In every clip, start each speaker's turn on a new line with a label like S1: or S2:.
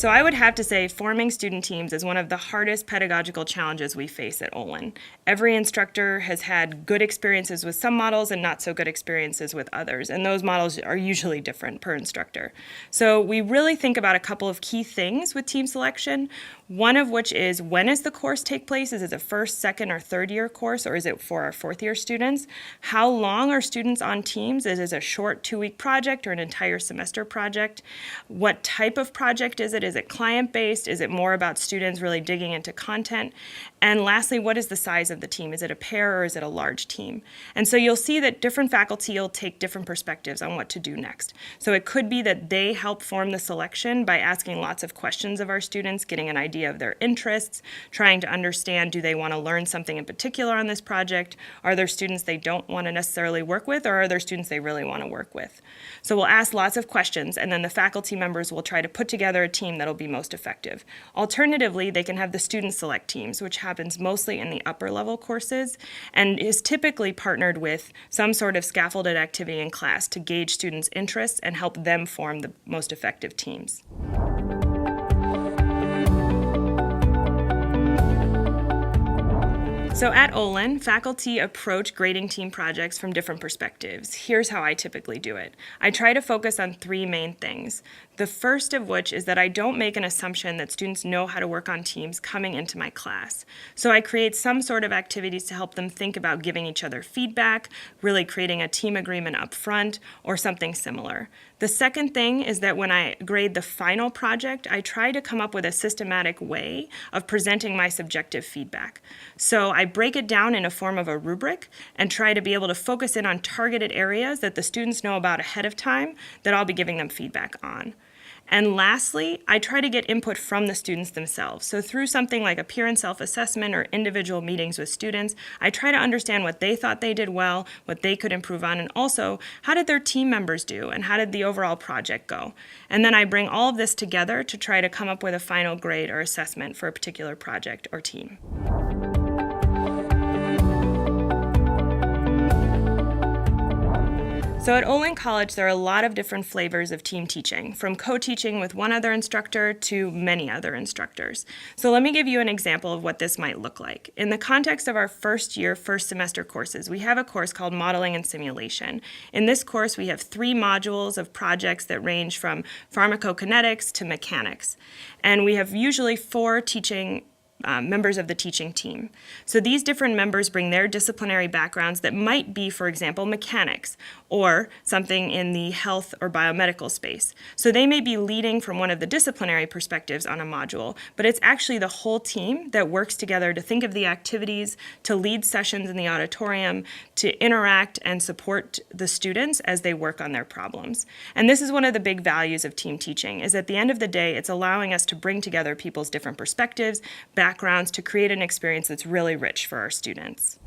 S1: So I would have to say forming student teams is one of the hardest pedagogical challenges we face at Olin. Every instructor has had good experiences with some models and not so good experiences with others, and those models are usually different per instructor. So we really think about a couple of key things with team selection, one of which is when does the course take place? Is it a first, second, or third year course, or is it for our fourth year students? How long are students on teams? Is it a short 2-week project or an entire semester project? What type of project is it? Is it client-based? Is it more about students really digging into content? And lastly, what is the size of the team? Is it a pair or is it a large team? And so you'll see that different faculty will take different perspectives on what to do next. So it could be that they help form the selection by asking lots of questions of our students, getting an idea of their interests, trying to understand, do they want to learn something in particular on this project? Are there students they don't want to necessarily work with, or are there students they really want to work with? So we'll ask lots of questions, and then the faculty members will try to put together a team that'll be most effective. Alternatively, they can have the student select teams, which happens mostly in the upper level courses and is typically partnered with some sort of scaffolded activity in class to gauge students' interests and help them form the most effective teams. So at Olin, faculty approach grading team projects from different perspectives. Here's how I typically do it. I try to focus on 3 main things. The first of which is that I don't make an assumption that students know how to work on teams coming into my class. So I create some sort of activities to help them think about giving each other feedback, really creating a team agreement up front, or something similar. The second thing is that when I grade the final project, I try to come up with a systematic way of presenting my subjective feedback. So I break it down in a form of a rubric and try to be able to focus in on targeted areas that the students know about ahead of time that I'll be giving them feedback on. And lastly, I try to get input from the students themselves. So through something like a peer and self-assessment or individual meetings with students, I try to understand what they thought they did well, what they could improve on, and also how did their team members do and how did the overall project go. And then I bring all of this together to try to come up with a final grade or assessment for a particular project or team. So at Olin College, there are a lot of different flavors of team teaching, from co-teaching with one other instructor to many other instructors. So let me give you an example of what this might look like. In the context of our first year, first semester courses, we have a course called Modeling and Simulation. In this course, we have 3 modules of projects that range from pharmacokinetics to mechanics. And we have usually 4 members of the teaching team. So these different members bring their disciplinary backgrounds that might be, for example, mechanics or something in the health or biomedical space. So they may be leading from one of the disciplinary perspectives on a module, but it's actually the whole team that works together to think of the activities, to lead sessions in the auditorium, to interact and support the students as they work on their problems. And this is one of the big values of team teaching, is at the end of the day, it's allowing us to bring together people's different perspectives, backgrounds to create an experience that's really rich for our students.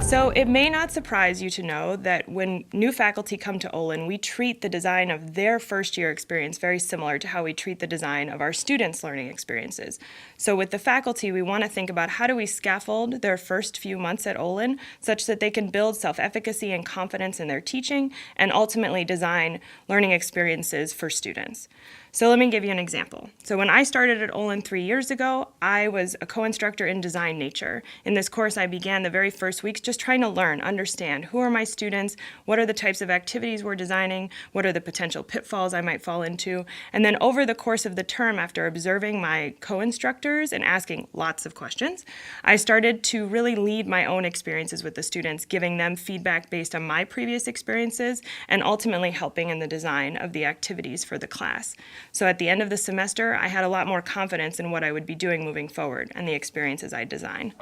S1: So it may not surprise you to know that when new faculty come to Olin, we treat the design of their first year experience very similar to how we treat the design of our students' learning experiences. So with the faculty, we want to think about how do we scaffold their first few months at Olin such that they can build self-efficacy and confidence in their teaching and ultimately design learning experiences for students. So let me give you an example. So when I started at Olin 3 years ago, I was a co-instructor in design nature. In this course, I began the very first weeks just trying to learn, understand who are my students, what are the types of activities we're designing, what are the potential pitfalls I might fall into. And then over the course of the term, after observing my co-instructors and asking lots of questions, I started to really lead my own experiences with the students, giving them feedback based on my previous experiences and ultimately helping in the design of the activities for the class. So at the end of the semester, I had a lot more confidence in what I would be doing moving forward and the experiences I design.